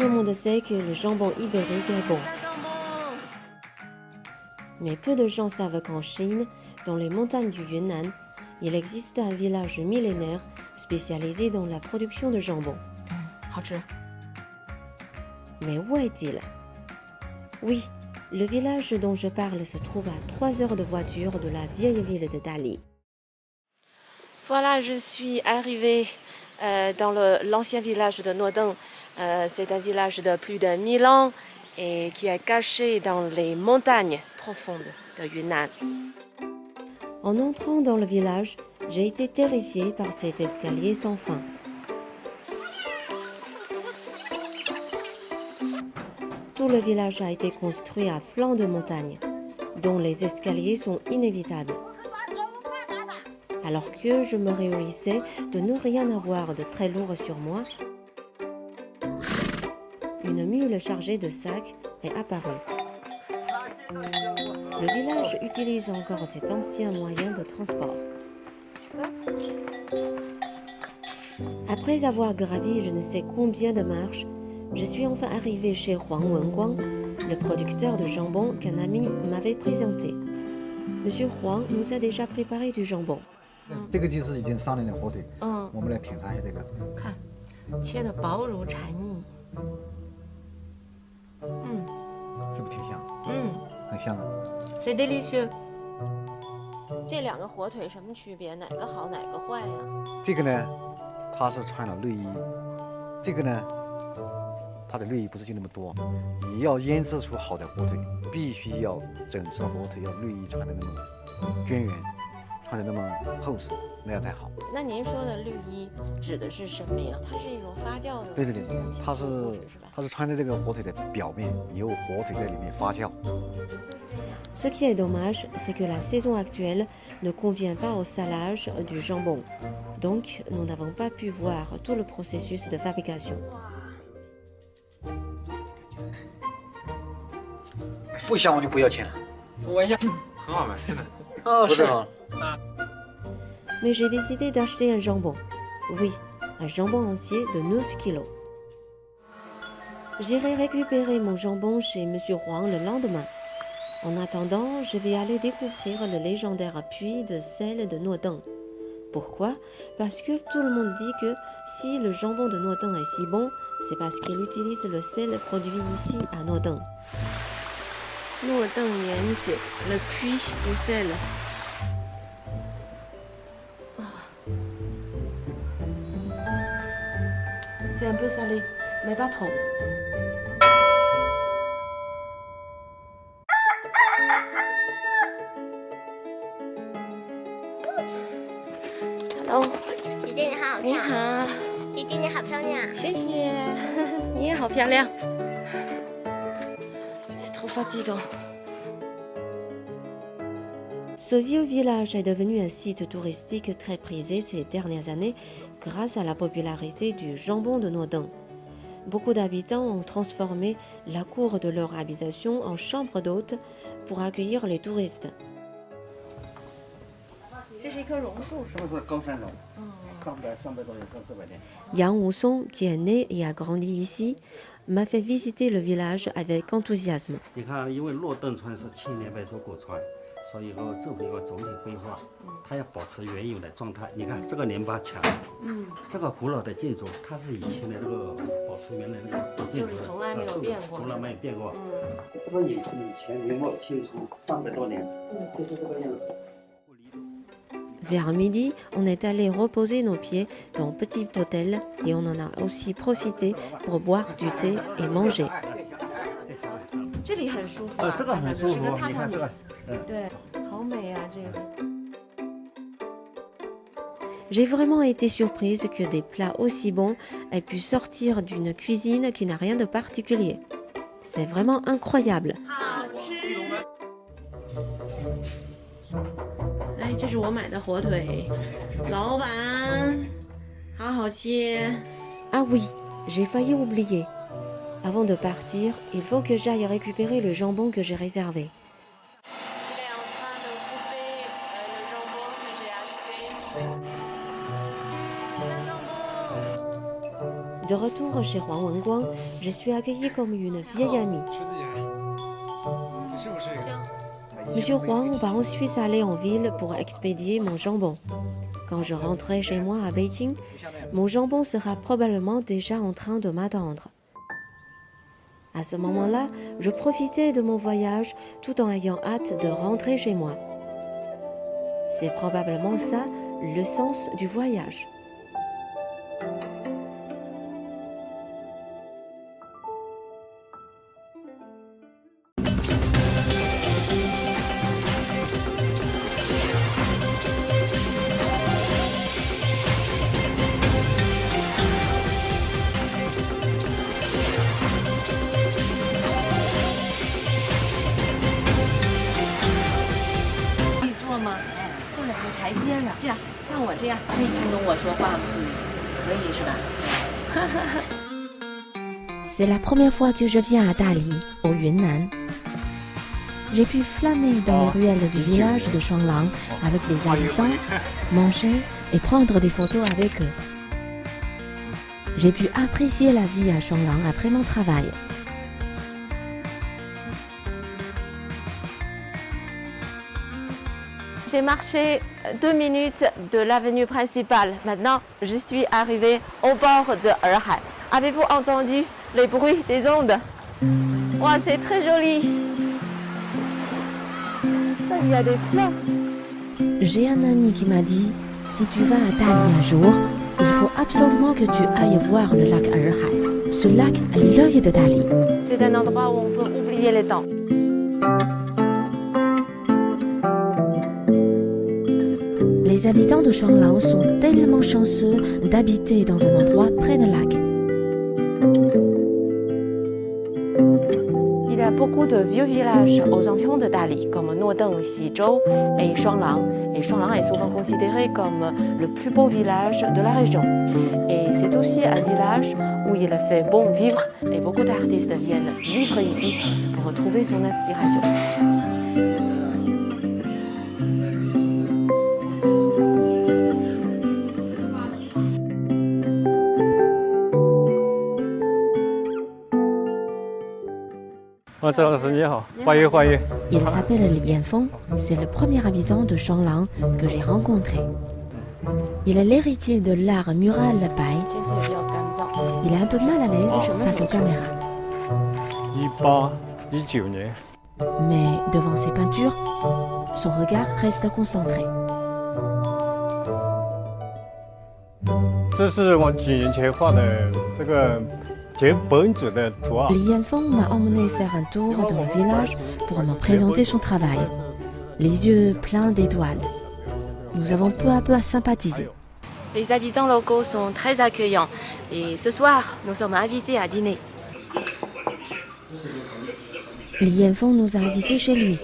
le monde sait que le jambon ibérique est bon. Mais peu de gens savent qu'en Chine, dans les montagnes du Yunnan, il existe un village millénaire spécialisé dans la production de jambon. 好吃。 Mais où est-il? Oui, le village dont je parle se trouve à 3 heures de voiture de la vieille ville de Dali. Voilà, je suis arrivée dans l'ancien village de Nuodong. C'est un village de plus de 1000 ans et qui est caché dans les montagnes profondes de Yunnan. En entrant dans le village, j'ai été terrifiée par cet escalier sans fin. Tout le village a été construit à flanc de montagne, dont les escaliers sont inévitables. Alors que je me réjouissais de ne rien avoir de très lourd sur moi, une mule chargée de sacs est apparue. Le village utilise encore cet ancien moyen de transport. Après avoir gravi je ne sais combien de marches, je suis enfin arrivée chez Huang Wenguang, le producteur de jambon qu'un ami m'avait présenté. Monsieur Huang nous a déjà préparé du jambon. 这个就是已经上来的火腿， 嗯， 我们来品尝一下这个。 看，切的薄如蝉翼。嗯是不是挺香？嗯 很香啊！ ，c'est délicieux。这两个火腿什么区别？哪个好，哪个坏呀？这个呢，它是穿了内衣，这个呢，它的内衣不是就那么多。你要腌制出好的火腿，必须要整只火腿要内衣穿的那么均匀，穿的那么厚实，那样才好。 那您说的绿衣指的是什么呀？它是一种发酵的。对对对，它是穿在这个火腿的表面，有火腿在里面发酵。 Ce qui est dommage, c'est que la saison actuelle ne convient pas au salage du jambon. Donc, nous n'avons pas pu voir tout le processus de fabrication. 不香我就不要钱了。闻一下，很好闻，真的。不是啊， Mais j'ai décidé d'acheter un jambon. Oui, un jambon entier de 9 kilos. J'irai récupérer mon jambon chez Monsieur Huang le lendemain. En attendant, je vais aller découvrir le légendaire puits de sel de Nuodong. Pourquoi? Parce que tout le monde dit que si le jambon de Nuodong est si bon, c'est parce qu'il utilise le sel produit ici à Nuodong. Nuodong Yanjie, le puits du sel. C'est un peu salé, mais pas trop. Hello, 姐姐你好，你好，姐姐你好漂亮。谢谢，你也好漂亮。Trop fatigant. Ce vieux village est devenu un site touristique très prisé ces dernières années grâce à la popularité du jambon de Nuodong. Beaucoup d'habitants ont transformé la cour de leur habitation en chambre d'hôtes pour accueillir les touristes. 这是一棵榕树，是吧？是不是高山榕？300多年，300-400年。 Yang Wusong, qui est né et a grandi ici, m'a fait visiter le village avec enthousiasme. 你看，因为洛邓川是青年白说果川，所以说政府有个总体规划，它要保持原有的状态。你看这个联巴墙，这个古老的建筑，它是以前的这个保持原来那个建筑的，就是从来没有变过从来没有变过。这个以前明末清初300多年，就是这个样子。 Vers midi, on est allé reposer nos pieds dans petit hôtel et on en a aussi profité pour boire du thé et manger. 这里很舒服啊，这个很舒服，是个榻榻米你看这，个，对，好美啊，这个。 J'ai vraiment été surprise que des plats aussi bons aient pu sortir d'une cuisine qui n'a rien de particulier. C'est vraiment incroyable. 哎，这是我买的火腿，老板，好好切。Ah oui, j'ai failli oublier. Avant de partir, il faut que j'aille récupérer le jambon que j'ai réservé. Il est en train de couper le jambon que j'ai acheté. De retour chez Huang Wenguang, je suis accueillie comme une vieille amie. Monsieur Huang va ensuite aller en ville pour expédier mon jambon. Quand je rentrerai chez moi à Beijing, mon jambon sera probablement déjà en train de m'attendre. À ce moment-là, je profitais de mon voyage tout en ayant hâte de rentrer chez moi. C'est probablement ça le sens du voyage. C'est la première fois que je viens à Dali, au Yunnan. J'ai pu flâner dans les ruelles du village de Shanglang avec les habitants, manger et prendre des photos avec eux. J'ai pu apprécier la vie à Shanglang après mon travail. J'ai marché 2 minutes de l'avenue principale. Maintenant, je suis arrivée au bord de Erhai. Avez-vous entendu les bruits des ondes? Wow, c'est très joli. Il y a des fleurs. J'ai un ami qui m'a dit, si tu vas à Dali un jour, il faut absolument que tu ailles voir le lac Erhai. Ce lac est l'œil de Dali. C'est un endroit où on peut oublier le temps. Les habitants de Shanglang sont tellement chanceux d'habiter dans un endroit près d'un lac. Il y a beaucoup de vieux villages aux environs de Dali, comme Nuodeng, Xizhou et Shanglang. Et Shanglang est souvent considéré comme le plus beau village de la région. Et c'est aussi un village où il fait bon vivre et beaucoup d'artistes viennent vivre ici pour retrouver son inspiration. Il s'appelle Li Yanfeng, c'est le premier habitant de Shanglang que j'ai rencontré. Il est l'héritier de l'art mural Bai. Il est un peu mal à l'aise face aux caméras. Mais devant ses peintures, son regard reste concentré. Li Yanfeng m'a emmené faire un tour dans le village pour me présenter son travail. Les yeux pleins d'étoiles. Nous avons peu à peu sympathisé. Les habitants locaux sont très accueillants et ce soir, nous sommes invités à dîner. Li Yanfeng nous a invités chez lui.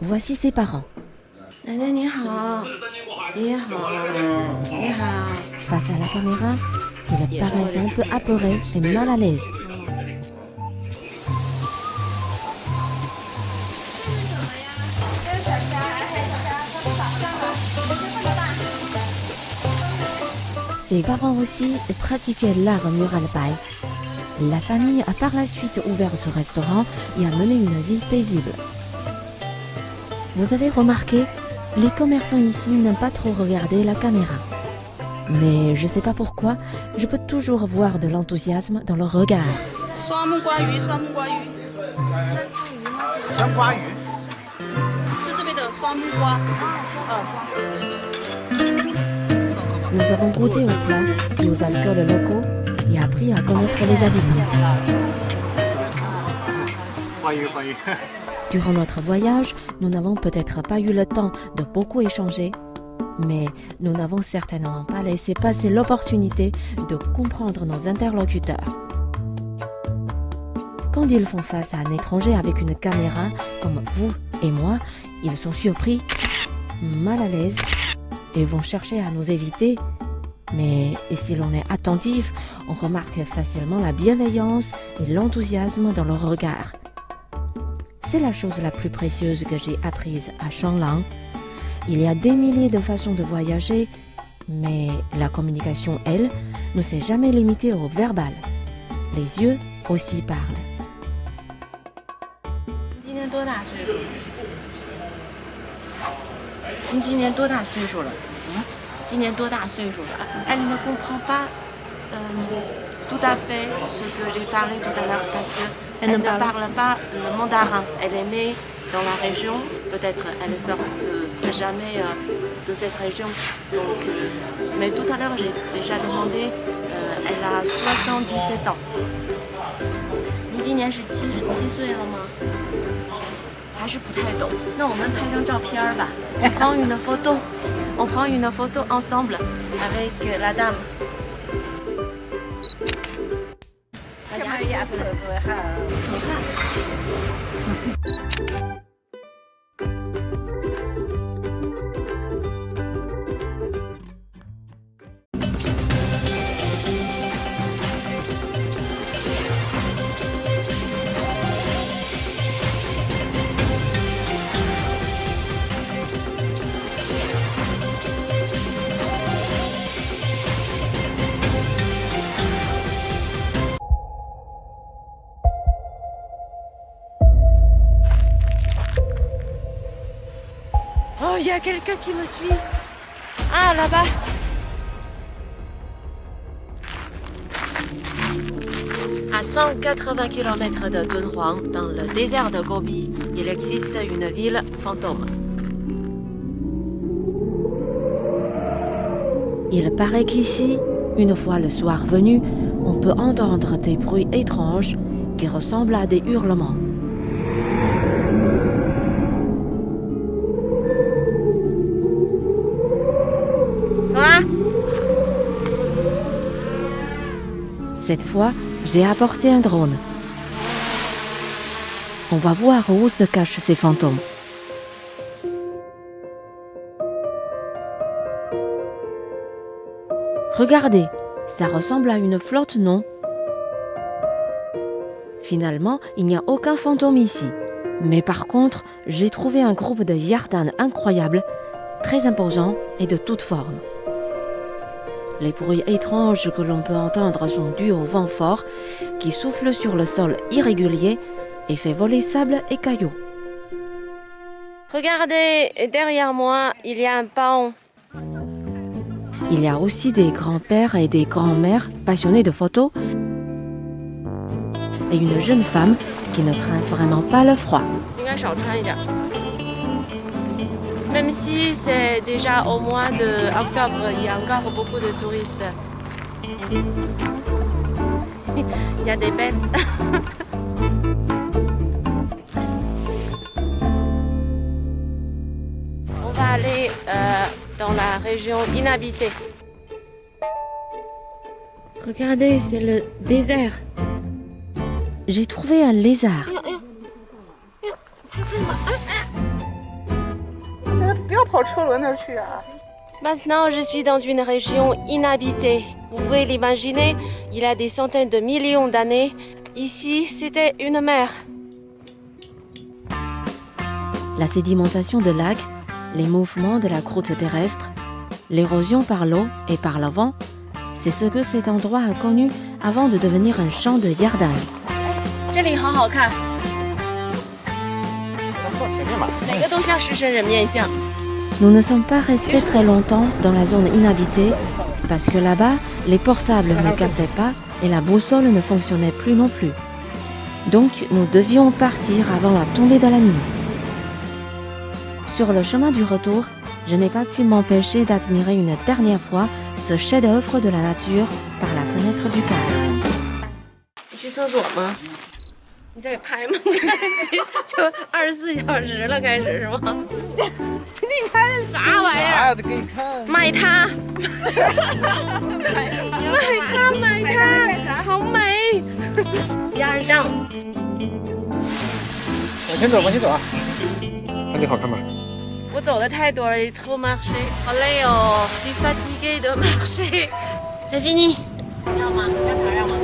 Voici ses parents. Face à la caméra, il paraissait un peu apeuré et mal à l'aise. Ses parents aussi pratiquaient l'art mural Bai. La famille a par la suite ouvert ce restaurant et a mené une vie paisible. Vous avez remarqué, les commerçants ici n'aiment pas trop regarder la caméra. Mais je ne sais pas pourquoi, je peux toujours voir de l'enthousiasme dans leur regard. Nous avons goûté aux plats et aux alcools locaux et appris à connaître les habitants. Durant notre voyage, nous n'avons peut-être pas eu le temps de beaucoup échanger, mais nous n'avons certainement pas laissé passer l'opportunité de comprendre nos interlocuteurs. Quand ils font face à un étranger avec une caméra, comme vous et moi, ils sont surpris, mal à l'aise et vont chercher à nous éviter. Mais si l'on est attentif, on remarque facilement la bienveillance et l'enthousiasme dans leur regard. C'est la chose la plus précieuse que j'ai apprise à Shanglang. Il y a des milliers de façons de voyager, Mais la communication, elle, ne s'est jamais limitée au verbal. Les yeux aussi parlent. 今年多大岁数？你今年多大岁数了？今年多大岁数了？Elle ne comprend pas tout à fait ce que j'ai parlé tout à l'heure parce qu'elle ne parle pas le mandarin. Elle est née dans la région, peut-être elle ne sort jamais de cette région. Donc, mais tout à l'heure j'ai déjà demandé, elle a 77 ans. 你今年是77岁了吗？还是不太懂。那我们拍张照片吧。On prend une photo. On prend une photo ensemble avec la dame. 牙齿不好。你看。Oh, il y a quelqu'un qui me suit. Ah, là-bas. À 180 km de Dunhuang, dans le désert de Gobi, il existe une ville fantôme. Il paraît qu'ici, une fois le soir venu, on peut entendre des bruits étranges qui ressemblent à des hurlements. Cette fois, j'ai apporté un drone. On va voir où se cachent ces fantômes. Regardez, ça ressemble à une flotte, non? Finalement, il n'y a aucun fantôme ici. Mais par contre, j'ai trouvé un groupe de yardan incroyables, très imposants et de toutes formes. Les bruits étranges que l'on peut entendre sont dus au vent fort qui souffle sur le sol irrégulier et fait voler sable et cailloux. Regardez, derrière moi, il y a un paon. Il y a aussi des grands-pères et des grands-mères passionnés de photos et une jeune femme qui ne craint vraiment pas le froid. Même si c'est déjà au mois d'octobre, il y a encore beaucoup de touristes. Il y a des bêtes. On va aller dans la région inhabitée. Regardez, c'est le désert. J'ai trouvé un lézard. Maintenant, je suis dans une région inhabitée. Vous pouvez l'imaginer, il y a des centaines de millions d'années. Ici, c'était une mer. La sédimentation de lacs, les mouvements de la croûte terrestre, l'érosion par l'eau et par le vent, c'est ce que cet endroit a connu avant de devenir un champ de yardan. Nous ne sommes pas restés très longtemps dans la zone inhabitée parce que là-bas, les portables ne captaient pas et la boussole ne fonctionnait plus non plus. Donc, nous devions partir avant la tombée de la nuit. Sur le chemin du retour, je n'ai pas pu m'empêcher d'admirer une dernière fois ce chef-d'œuvre de la nature par la fenêtre du cadre. 你去厕所吗？你在拍吗？就24小时了，开始是吗？你拍的啥玩意儿？这给你看。买它，买它，好美。Yardan。往前走，往前走啊！看这好看吗？我走的太多了，trop marché，好累哦，suis fatiguée de marcher。C'est fini。要吗？加糖要吗？